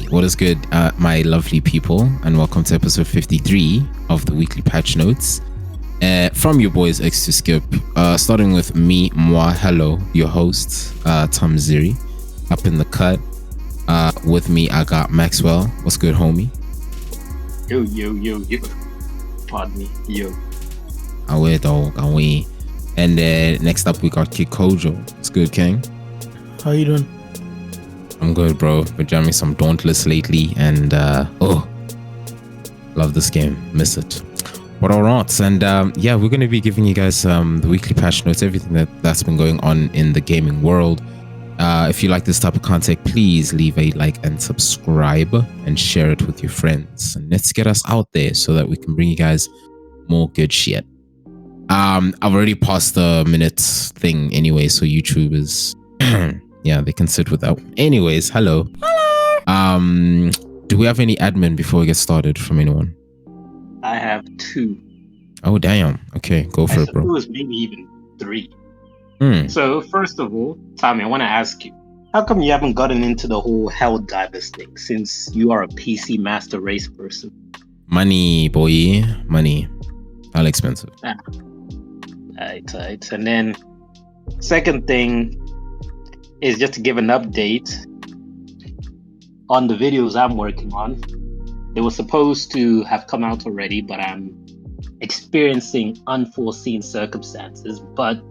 What is good, my lovely people, and welcome to episode 53 of the weekly patch notes from your boys X to Skip. Starting with me, hello, your host, Thamziri, up in the cut. With me, I got Maxwell. What's good, homie? Yo. Pardon me, yo. Away, dog, away. And next up, we got Kojo. What's good, King? How you doing? I'm good, bro. Been jamming some Dauntless lately, and love this game. Miss it. But alright, and we're going to be giving you guys the weekly patch notes, everything that's been going on in the gaming world. If you like this type of content, please leave a like and subscribe and share it with your friends. And let's get us out there so that we can bring you guys more good shit. I've already passed the minutes thing anyway, so YouTube is yeah, they can sit with that. Anyways, hello. Do we have any admin before we get started from anyone? I have 2. Oh damn. Okay, go for it, bro. Maybe even 3. So first of all, Tommy, I want to ask you, how come you haven't gotten into the whole Helldivers thing since you are a PC Master Race person? Money, boy. Money. All expensive. Right. And then second thing is just to give an update on the videos I'm working on. They were supposed to have come out already, but I'm experiencing unforeseen circumstances. But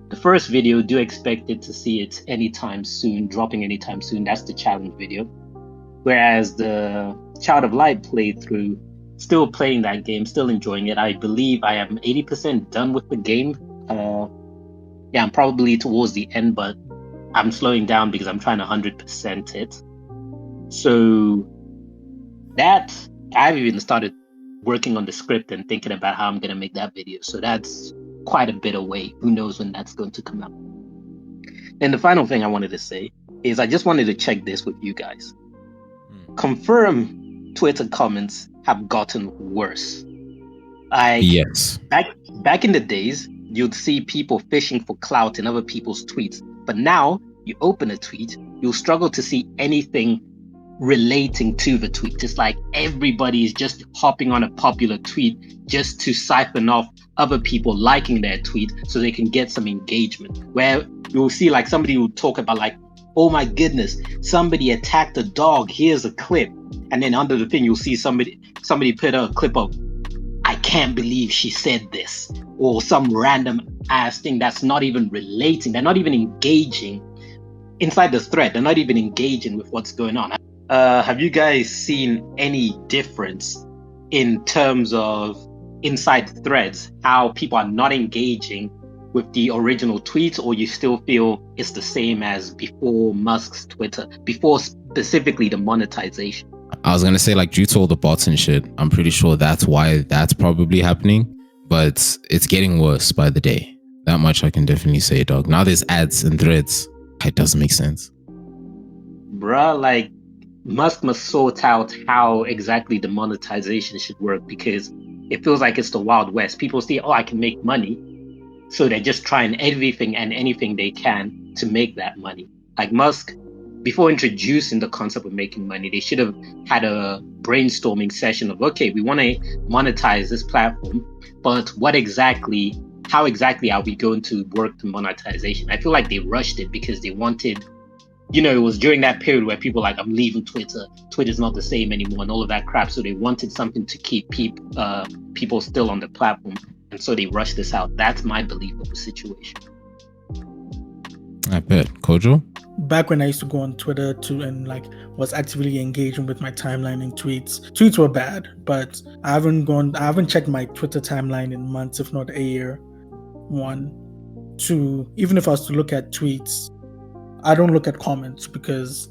the first video, do expect it to see it anytime soon, dropping anytime soon. That's the challenge video. Whereas the Child of Light playthrough, still playing that game, still enjoying it. I believe I am 80% done with the game. I'm probably towards the end, but I'm slowing down because I'm trying to 100% it. So that, I've even started working on the script and thinking about how I'm going to make that video. So that's quite a bit away. Who knows when that's going to come out. And the final thing I wanted to say is I just wanted to check this with you guys. Confirm Twitter comments have gotten worse. Yes. Back in the days, you'd see people fishing for clout in other people's tweets. But now, you open a tweet, you'll struggle to see anything relating to the tweet. It's like everybody is just hopping on a popular tweet just to siphon off other people liking their tweet so they can get some engagement. Where you'll see like somebody will talk about like, oh my goodness, somebody attacked a dog, here's a clip. And then under the thing, you'll see somebody put a clip of, I can't believe she said this, or some random ass thing that's not even relating. They're not even engaging inside the thread. They're not even engaging with what's going on. Have you guys seen any difference in terms of inside threads, how people are not engaging with the original tweets, or you still feel it's the same as before Musk's Twitter, before specifically the monetization? I was going to say, like, due to all the bots and shit, I'm pretty sure that's why that's probably happening. But it's getting worse by the day. That much I can definitely say, dog. Now there's ads and threads. It doesn't make sense. Bruh, like, Musk must sort out how exactly the monetization should work, because it feels like it's the Wild West. People see, I can make money. So they're just trying everything and anything they can to make that money. Like Musk, before introducing the concept of making money, they should have had a brainstorming session of, okay, we want to monetize this platform, but how exactly are we going to work the monetization? I feel like they rushed it because they wanted, it was during that period where people like, I'm leaving Twitter. Twitter's not the same anymore and all of that crap. So they wanted something to keep people still on the platform. And so they rushed this out. That's my belief of the situation. I bet. Kojo? Back when I used to go on Twitter and was actively engaging with my timeline and tweets. Tweets were bad, but I haven't checked my Twitter timeline in months, if not a year. 1, 2, even if I was to look at tweets, I don't look at comments because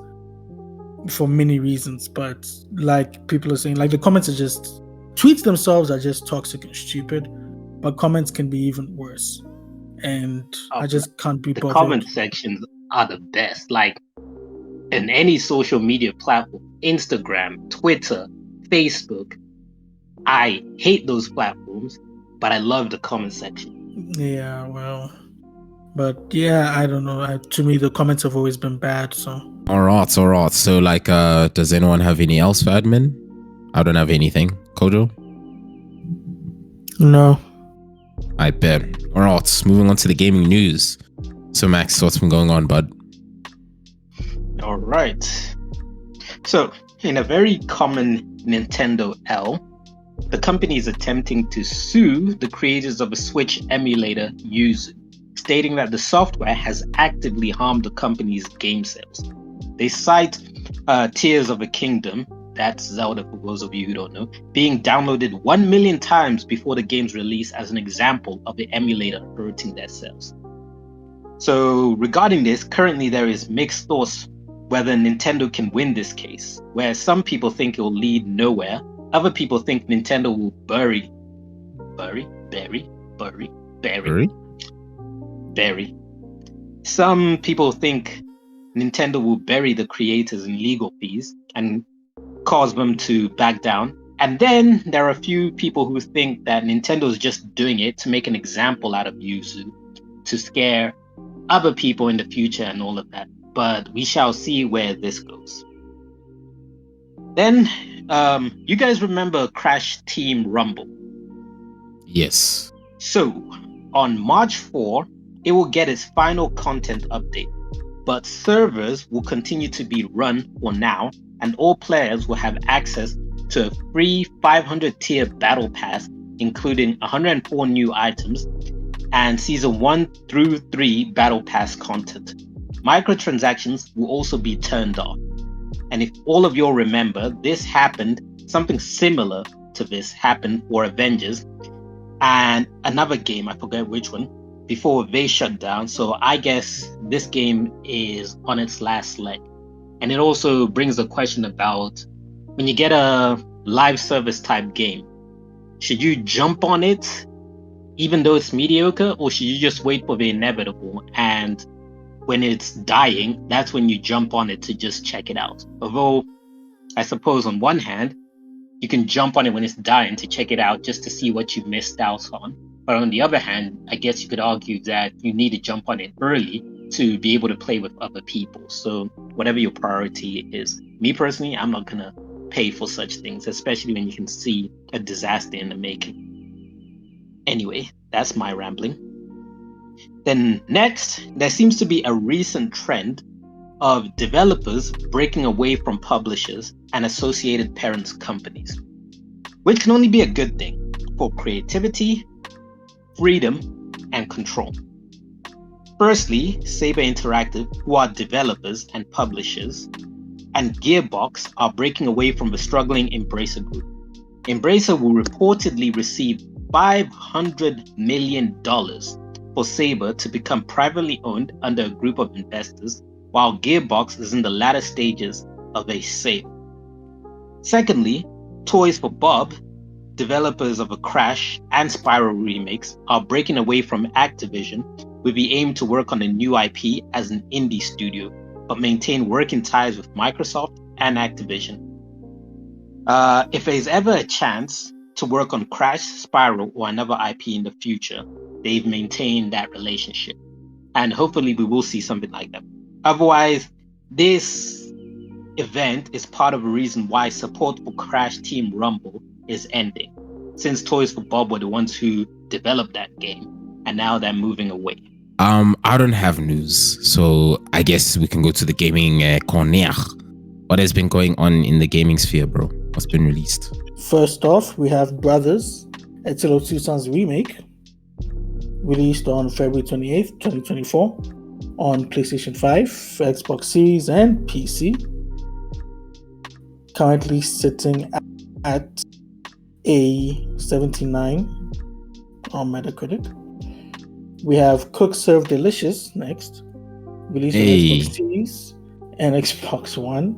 for many reasons, but like people are saying, like the comments are just, tweets themselves are just toxic and stupid, but comments can be even worse. And I just can't be bothered. The comment sections are the best. Like in any social media platform, Instagram, Twitter, Facebook, I hate those platforms, but I love the comment section. Yeah, well, but yeah, I don't know. To me, the comments have always been bad. So All right. So, like, does anyone have any else for admin? I don't have anything. Kojo? No. I bet. All right, moving on to the gaming news. So, Max, what's been going on, bud? All right. So, in a very common Nintendo L, the company is attempting to sue the creators of a Switch emulator, Yuzu, stating that the software has actively harmed the company's game sales. They cite Tears of a Kingdom, that's Zelda for those of you who don't know, being downloaded 1 million times before the game's release as an example of the emulator hurting their sales. So regarding this, currently there is mixed thoughts whether Nintendo can win this case, where some people think it will lead nowhere. Other people think Nintendo will bury. Some people think Nintendo will bury the creators in legal fees and cause them to back down. And then there are a few people who think that Nintendo is just doing it to make an example out of Yuzu, to scare other people in the future and all of that. But we shall see where this goes. Then, you guys remember Crash Team Rumble? Yes. So, on March 4, it will get its final content update, but servers will continue to be run for now, and all players will have access to a free 500 tier battle pass, including 104 new items, and season 1 through 3 battle pass content. Microtransactions will also be turned off. And if all of you all remember, something similar to this happened for Avengers and another game, I forget which one, before they shut down. So I guess this game is on its last leg. And it also brings the question about when you get a live service type game, should you jump on it even though it's mediocre, or should you just wait for the inevitable, and when it's dying, that's when you jump on it to just check it out? Although I suppose on one hand, you can jump on it when it's dying to check it out just to see what you missed out on. But on the other hand, I guess you could argue that you need to jump on it early to be able to play with other people. So whatever your priority is. Me personally, I'm not going to pay for such things, especially when you can see a disaster in the making. Anyway, that's my rambling. Then next, there seems to be a recent trend of developers breaking away from publishers and associated parent companies, which can only be a good thing for creativity, freedom, and control. Firstly, Saber Interactive, who are developers and publishers, and Gearbox are breaking away from the struggling Embracer Group. Embracer will reportedly receive $500 million for Saber to become privately owned under a group of investors, while Gearbox is in the latter stages of a sale. Secondly, Toys for Bob, developers of a Crash and Spyro remakes, are breaking away from Activision with the aim to work on a new IP as an indie studio, but maintain working ties with Microsoft and Activision. If there's ever a chance to work on Crash, Spyro, or another IP in the future, they've maintained that relationship. And hopefully we will see something like that. Otherwise, this event is part of a reason why support for Crash Team Rumble is ending, since Toys for Bob were the ones who developed that game, and now they're moving away. I don't have news, so I guess we can go to the gaming corner. What has been going on in the gaming sphere, bro? What's been released? First off, we have Brothers, a Tale of Two Sons remake, released on February 28th, 2024, on PlayStation 5, Xbox Series, and PC. Currently sitting at a 79 on Metacritic. We have Cook Serve Delicious next, released on Xbox Series and Xbox One,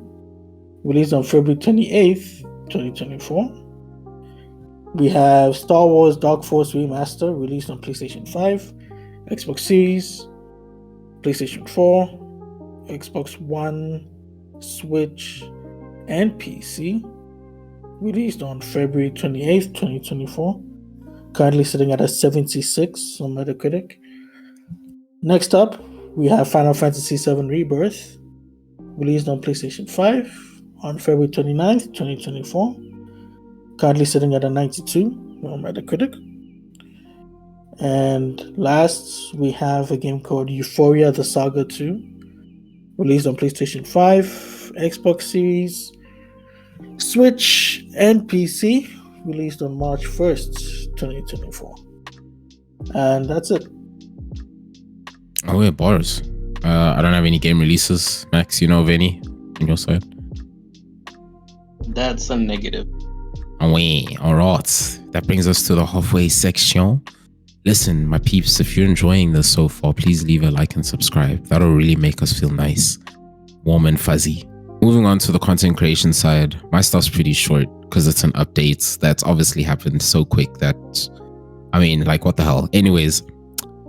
released on February 28th, 2024. We have Star Wars Dark Force Remaster, released on PlayStation 5, Xbox Series, PlayStation 4, Xbox One, Switch, and PC, released on February 28th, 2024. Currently sitting at a 76 on Metacritic. Next up, we have Final Fantasy VII Rebirth, released on PlayStation 5 on February 29th, 2024. Currently sitting at a 92 on Metacritic. And last, we have a game called Euphoria The Saga 2, released on PlayStation 5, Xbox Series, Switch, and PC, released on March 1st, 2024. And that's it. Oh, yeah, bars. I don't have any game releases. Max, you know of any on your side? That's a negative. Oh, wait. All right. That brings us to the halfway section. Listen, my peeps, if you're enjoying this so far, please leave a like and subscribe. That'll really make us feel nice, warm and fuzzy. Moving on to the content creation side, my stuff's pretty short because it's an update that's obviously happened so quick that, I mean, like, what the hell? Anyways,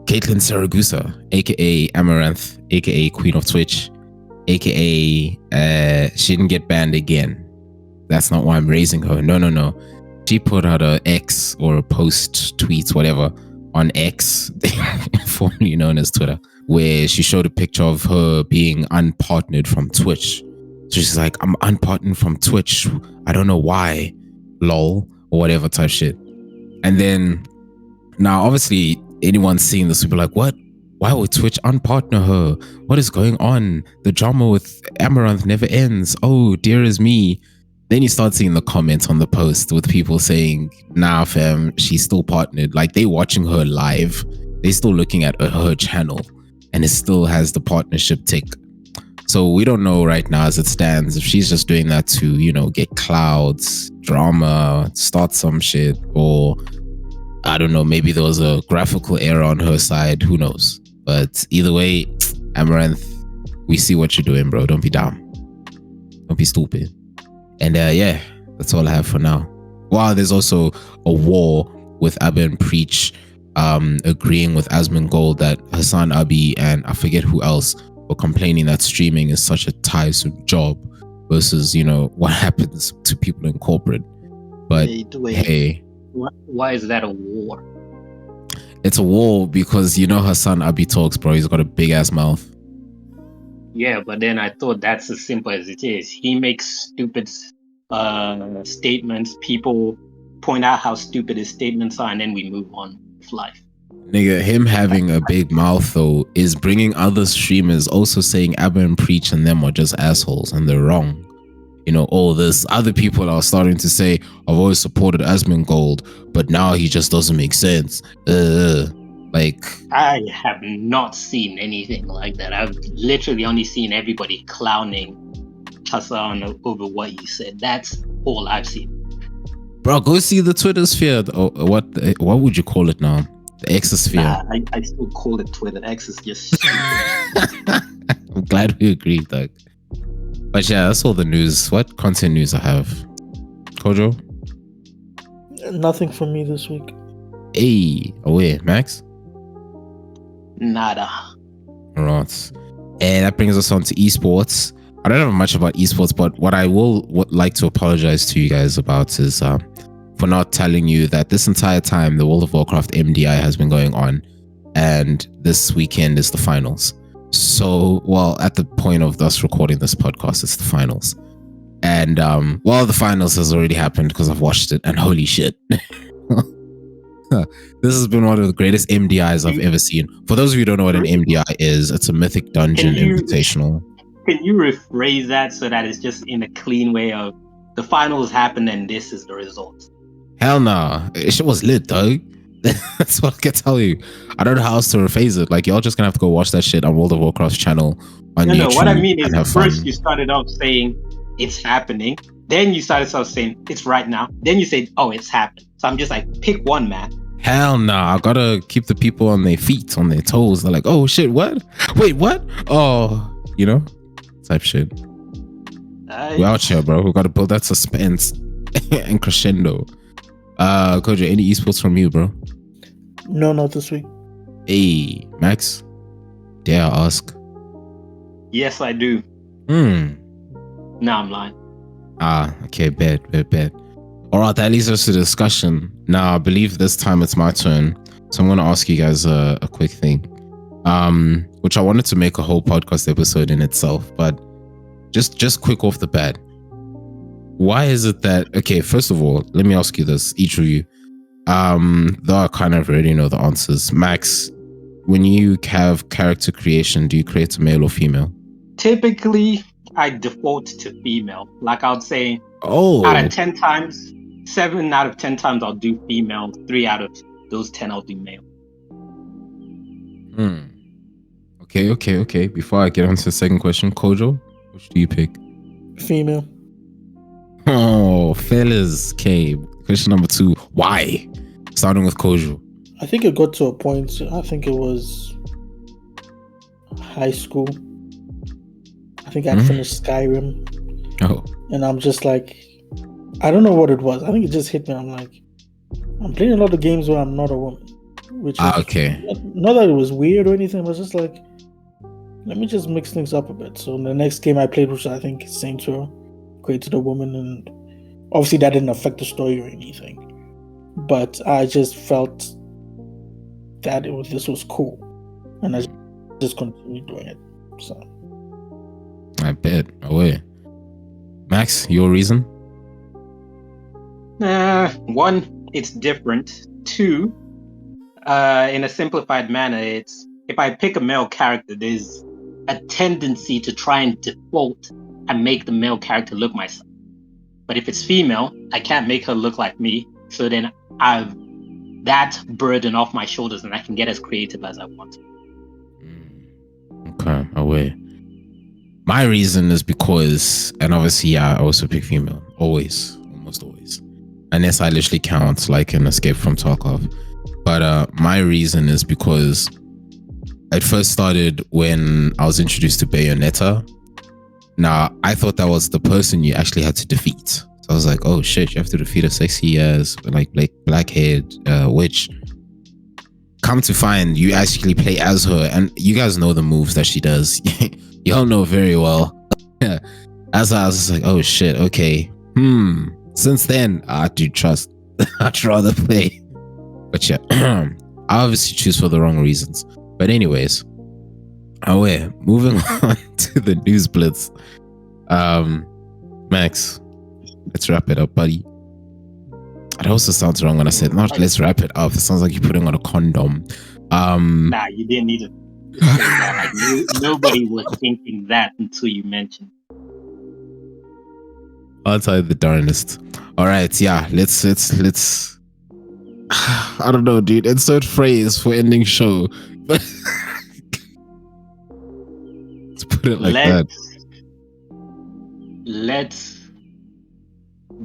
Caitlin Saragusa, aka Amouranth, aka Queen of Twitch, aka she didn't get banned again. That's not why I'm raising her. No. She put out a X or a post, tweets, whatever, on X, formerly known as Twitter, where she showed a picture of her being unpartnered from Twitch. So she's like, I'm unpartnered from Twitch. I don't know why, lol, or whatever type shit. And then, now obviously, anyone seeing this would be like, what? Why would Twitch unpartner her? What is going on? The drama with Amouranth never ends. Oh, dear is me. Then you start seeing the comments on the post with people saying, nah, fam, she's still partnered. Like, they watching her live. They still looking at her channel. And it still has the partnership tick. So we don't know right now as it stands if she's just doing that to, you know, get clouds, drama, start some shit. Or, I don't know, maybe there was a graphical error on her side. Who knows? But either way, Amouranth, we see what you're doing, bro. Don't be dumb. Don't be stupid. And yeah, that's all I have for now. Wow, there's also a war with Abba and Preach agreeing with Asmongold that Hassan Abi and I forget who else were complaining that streaming is such a tiresome job versus, you know, what happens to people in corporate. But hey, why is that a war? It's a war because, you know, Hassan Abi talks, bro. He's got a big ass mouth. Yeah, but then I thought that's as simple as it is. He makes stupid statements. People point out how stupid his statements are, and then we move on with life. Nigga, him having a big mouth, though, is bringing other streamers also saying Abba and Preach and them are just assholes, and they're wrong. You know, all this. Other people are starting to say, I've always supported Asmongold, but now he just doesn't make sense. Like, I have not seen anything like that. I've literally only seen everybody clowning Hassan over what he said. That's all I've seen. Bro, go see the Twitter sphere. What would you call it now? The Exosphere. I still call it Twitter. X is just I'm glad we agreed, Doug. But yeah, that's all the news. What content news I have? Kojo? Nothing from me this week. Hey, away, Max? nada. Right. And that brings us on to esports. I don't know much about esports, but what I would like to apologize to you guys about is for not telling you that this entire time the World of Warcraft MDI has been going on, and this weekend is the finals. So, well, at the point of us recording this podcast, it's the finals. And, well, the finals has already happened because I've watched it, and holy shit. This has been one of the greatest MDIs I've ever seen. For those of you who don't know what an MDI is, it's a Mythic Dungeon Invitational. Can you rephrase that so that it's just in a clean way of the finals happened and this is the result? Hell nah. It shit was lit, dog. That's what I can tell you. I don't know how else to rephrase it. Like, y'all just gonna have to go watch that shit on World of Warcraft's channel on YouTube. No, what I mean is first fun. You started off saying it's happening. Then you started off saying it's right now. Then you said, oh, it's happened. So I'm just like, pick one, man. Hell nah. I gotta keep the people on their feet, on their toes. They're like, oh shit, what? Wait, what? Oh, you know? Type shit. We're out here, bro. We gotta build that suspense and crescendo. Kojo, any esports from you, bro? No, not this week. Hey, Max, dare I ask? Yes, I do. No, I'm lying. Okay, bet. All right, that leads us to discussion. Now, I believe this time it's my turn. So I'm going to ask you guys a quick thing, which I wanted to make a whole podcast episode in itself. But just quick off the bat, why is it that, okay, first of all, let me ask you this, each of you, though I kind of already know the answers. Max, when you have character creation, do you create a male or female? Typically, I default to female. Like I would say, Oh, out of 10 times, 7 out of 10 times I'll do female. 3 out of those 10 I'll do male. Okay. Before I get on to the second question, Kojo, which do you pick? Female. Oh, fellas. Okay, question number 2. Why? Starting with Kojo. I think it got to a point, I think it was high school. I think I'd finished Skyrim. Oh. And I'm just like, I don't know what it was. I think it just hit me. I'm like, I'm playing a lot of games where I'm not a woman. Which is, okay. Not that it was weird or anything, but just like, let me just mix things up a bit. So the next game I played, which I think Saints Row, created a woman, and obviously that didn't affect the story or anything. But I just felt that this was cool, and I just continued doing it. So I bet. Oh wait, Max, your reason? 1, it's different. 2, in a simplified manner, it's if I pick a male character, there's a tendency to try and default and make the male character look myself. But if it's female, I can't make her look like me. So then I've that burden off my shoulders, and I can get as creative as I want. Okay, away. My reason is because, and obviously, I also pick female. Always, almost always. Unless I literally count like an Escape from Tarkov. But my reason is because it first started when I was introduced to Bayonetta. Now, I thought that was the person you actually had to defeat. So I was like, oh shit, you have to defeat a sexy ass, like black-haired witch. Come to find, you actually play as her, and you guys know the moves that she does. Y'all know very well. As I was just like, oh shit, okay. Since then, I do trust. I'd rather play. But yeah, I obviously choose for the wrong reasons. But anyways, moving on to the news blitz. Max, let's wrap it up, buddy. It also sounds wrong when I said not let's wrap it up. It sounds like you're putting on a condom. Nah, you didn't need to say that. Like, nobody was thinking that until you mentioned. I'll tell you the darnest. All right, yeah, let's I don't know, dude. Insert phrase for ending show. Let's put it like that. Let's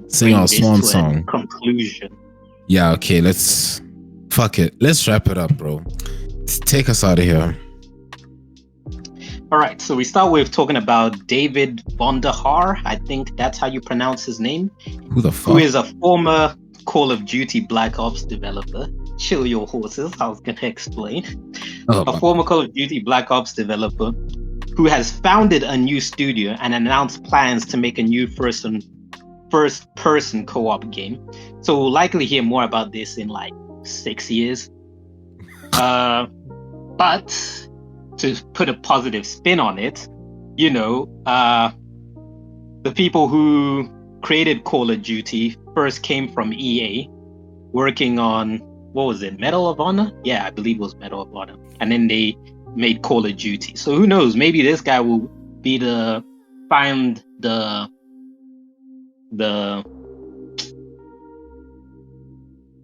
sing our swan song. Conclusion. Yeah, okay, fuck it. Let's wrap it up, bro. Take us out of here. All right, so we start with talking about David Vonderhaar. I think that's how you pronounce his name. Who the fuck? Who is a former Call of Duty Black Ops developer. Chill your horses, I was going to explain. A former Call of Duty Black Ops developer who has founded a new studio and announced plans to make a new first-person co-op game. So we'll likely hear more about this in like 6 years. But to put a positive spin on it, the people who created Call of Duty first came from EA, working on, what was it, Medal of Honor? Yeah, I believe it was Medal of Honor. And then they made Call of Duty. So who knows? Maybe this guy will be the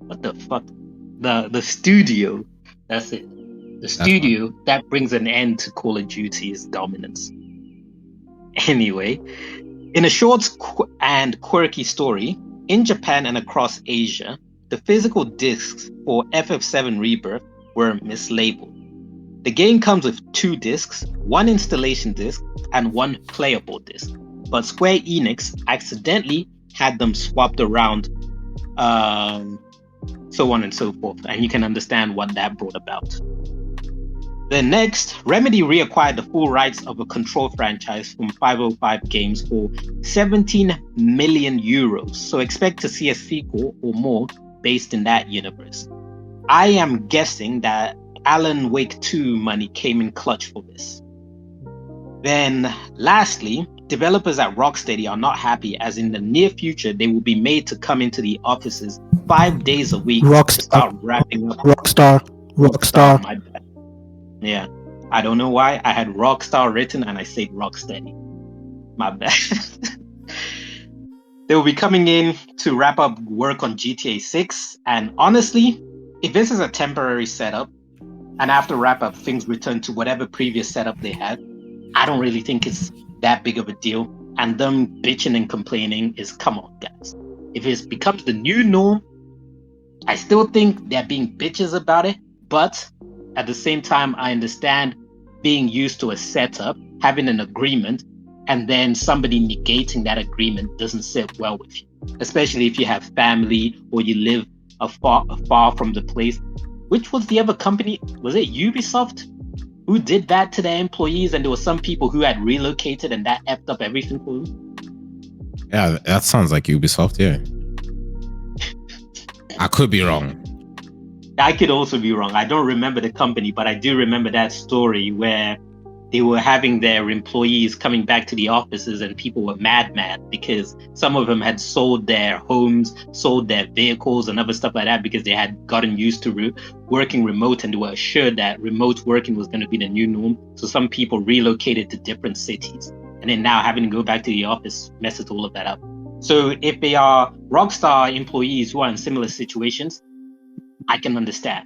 what the fuck? The studio. That's it. The studio that brings an end to Call of Duty's dominance. Anyway, in a short and quirky story, in Japan and across Asia, the physical discs for FF7 Rebirth were mislabeled. The game comes with 2 discs, 1 installation disc and 1 playable disc, but Square Enix accidentally had them swapped around, so on and so forth, and you can understand what that brought about. Then next, Remedy reacquired the full rights of a Control franchise from 505 Games for 17 million euros, so expect to see a sequel or more based in that universe. I am guessing that Alan Wake 2 money came in clutch for this. Then lastly, developers at Rocksteady are not happy, as in the near future they will be made to come into the offices 5 days a week to start wrapping up. Rockstar. My bad. Yeah, I don't know why I had Rockstar written and I said Rocksteady. My bad. They will be coming in to wrap up work on GTA 6. And honestly, if this is a temporary setup and after wrap up things return to whatever previous setup they had, I don't really think it's that big of a deal. And them bitching and complaining is, come on, guys. If it becomes the new norm, I still think they're being bitches about it. But at the same time, I understand being used to a setup, having an agreement, and then somebody negating that agreement doesn't sit well with you, especially if you have family or you live afar from the place. Which was the other company? Was it Ubisoft who did that to their employees? And there were some people who had relocated and that effed up everything for them. Yeah, that sounds like Ubisoft, yeah. I could be wrong. I could also be wrong. I don't remember the company, but I do remember that story where they were having their employees coming back to the offices and people were mad because some of them had sold their homes, sold their vehicles and other stuff like that because they had gotten used to working remote and they were assured that remote working was going to be the new norm. So some people relocated to different cities and then now having to go back to the office messes all of that up. So if they are Rockstar employees who are in similar situations, I can understand.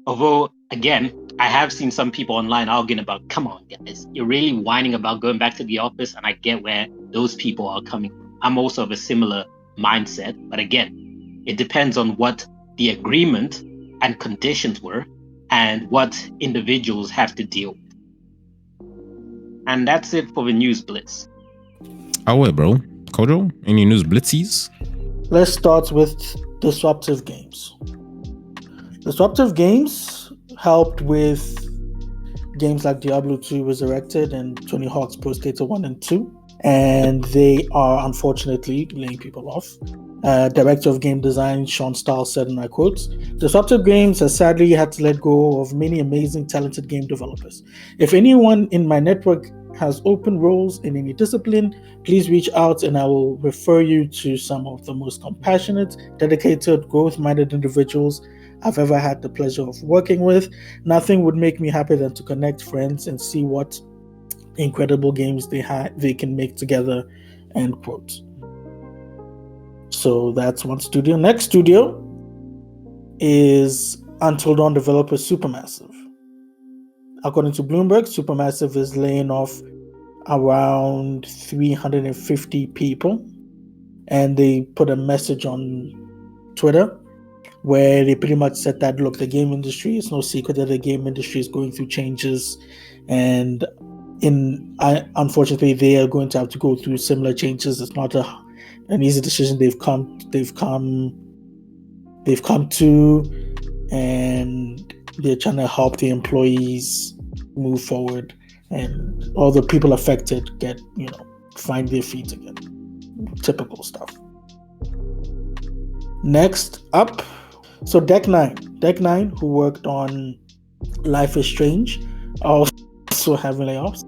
Although, again, I have seen some people online arguing about, come on, guys, you're really whining about going back to the office, and I get where those people are coming from. I'm also of a similar mindset, but again, it depends on what the agreement and conditions were and what individuals have to deal with. And that's it for the news blitz. Oh, wait, bro. Kojo, any news blitzies? Let's start with disruptive games. Disruptive games helped with games like Diablo 2 Resurrected and Tony Hawk's Pro Skater 1 and 2. And they are unfortunately laying people off. Director of Game Design Sean Stahl said, and I quote, "Disruptive Games has sadly had to let go of many amazing, talented game developers. If anyone in my network has open roles in any discipline, please reach out and I will refer you to some of the most compassionate, dedicated, growth-minded individuals I've ever had the pleasure of working with. Nothing would make me happier than to connect friends and see what incredible games they can make together," end quote. So that's one studio. Next studio is Until Dawn developer Supermassive. According to Bloomberg, Supermassive is laying off around 350 people, and they put a message on Twitter where they pretty much said that, look, the game industry, it's no secret that the game industry is going through changes, and unfortunately they are going to have to go through similar changes. It's not an easy decision they've come to, and they're trying to help the employees move forward and all the people affected find their feet again. Typical stuff. Next up, so Deck Nine, who worked on Life is Strange, are also having layoffs.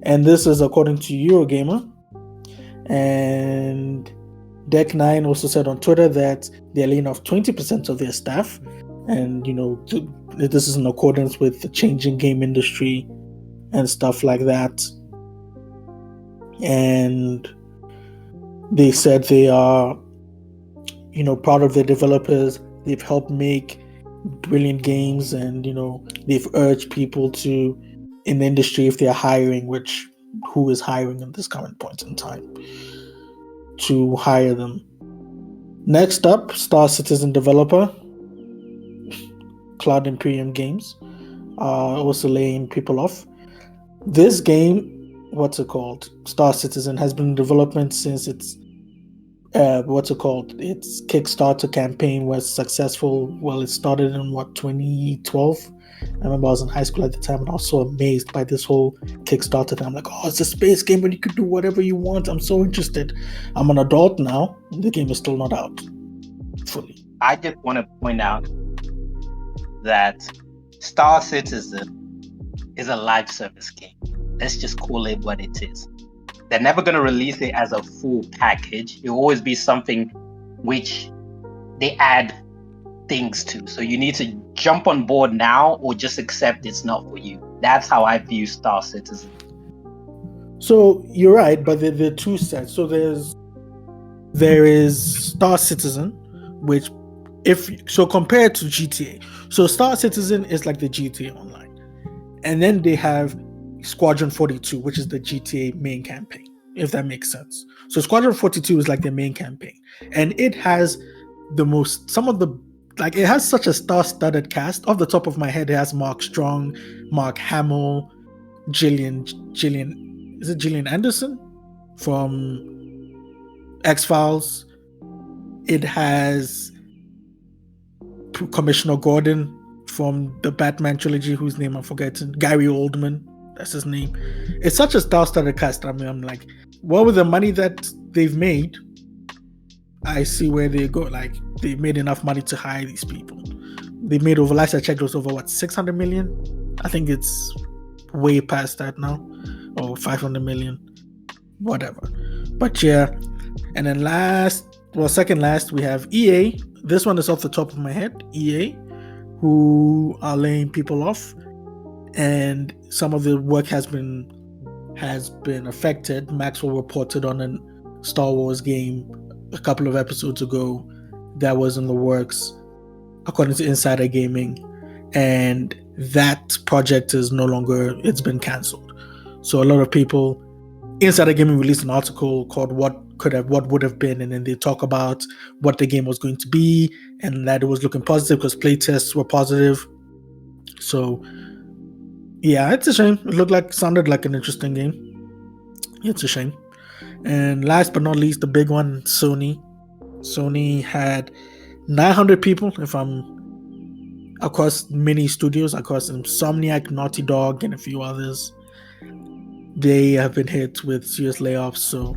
And this is according to Eurogamer. And Deck Nine also said on Twitter that they're laying off 20% of their staff. And, this is in accordance with the changing game industry and stuff like that. And they said they are, proud of their developers. They've helped make brilliant games, and, they've urged people to, in the industry, if they're hiring, who is hiring at this current point in time, to hire them. Next up, Star Citizen developer Cloud Imperium Games are also laying people off. This game, Star Citizen, has been in development since its Kickstarter campaign was successful. Well, it started in 2012. I remember I was in high school at the time, and I was so amazed by this whole Kickstarter thing. I'm like, oh, it's a space game where you could do whatever you want. I'm so interested. I'm an adult now. The game is still not out fully. I just want to point out that Star Citizen is a live service game. Let's just call it what it is. they're never going to release it as a full package. It'll always be something which they add things to. So you need to jump on board now or just accept it's not for you. That's how I view Star Citizen. So you're right, but there are two sets. So there is Star Citizen, which compared to GTA. So Star Citizen is like the GTA Online. And then they have Squadron 42, which is the GTA main campaign, if that makes sense. So Squadron 42 is like the main campaign. And it has it has such a star-studded cast. Off the top of my head, it has Mark Strong, Mark Hamill, Gillian, is it Gillian Anderson from X-Files? It has Commissioner Gordon from the Batman trilogy, whose name I'm forgetting. Gary Oldman, that's his name. It's such a star-studded cast. I mean, I'm like, well, with the money that they've made, I see where they go. Like, they made enough money to hire these people. They made over, last I checked, it was over what, 600 million? I think it's way past that now, or 500 million, whatever. But yeah, and then second last, we have EA. This one is off the top of my head. EA, who are laying people off, and some of the work has been affected. Maxwell reported on a Star Wars game a couple of episodes ago that was in the works, according to Insider Gaming, and that project is no longer, it's been cancelled. So a lot of people, Insider Gaming released an article called what would have been, and then they talk about what the game was going to be, and that it was looking positive because playtests were positive. So yeah, it's a shame. Sounded like an interesting game. It's a shame. And last but not least, the big one, Sony. Sony had 900 people, across many studios, across Insomniac, Naughty Dog, and a few others. They have been hit with serious layoffs. So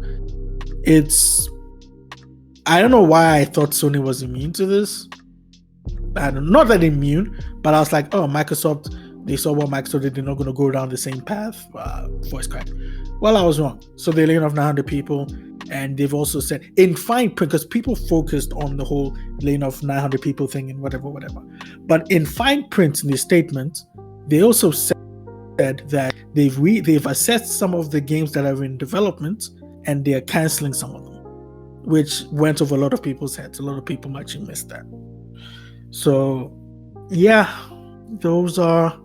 I don't know why I thought Sony was immune to this. Not that immune, but I was like, oh, Microsoft, they saw what Microsoft did, they're not going to go down the same path, voice crack. Well, I was wrong. So they're laying off 900 people, and they've also said in fine print, because people focused on the whole laying off 900 people thing and whatever. But in fine print in the statement, they also said that they've assessed some of the games that are in development, and they are canceling some of them, which went over a lot of people's heads. A lot of people actually missed that. So yeah, those are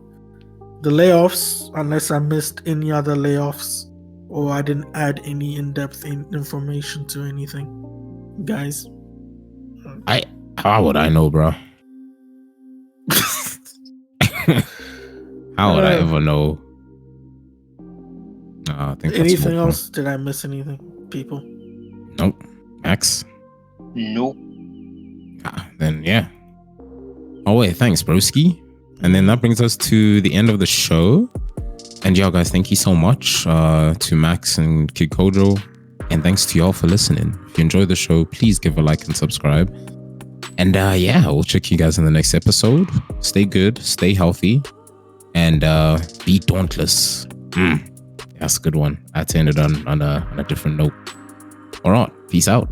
the layoffs, unless I missed any other layoffs or I didn't add any in-depth information to anything, guys. How would I know, bro? How would I ever know? I think anything else? Did I miss anything, people? Nope. Max? Nope. Then yeah. Oh wait, thanks, broski. And then that brings us to the end of the show. And yeah, guys, thank you so much to Max and Kid Kojo. And thanks to y'all for listening. If you enjoyed the show, please give a like and subscribe. And yeah, we'll check you guys in the next episode. Stay good, stay healthy, and be dauntless. That's a good one. I had to end it on a different note. All right, peace out.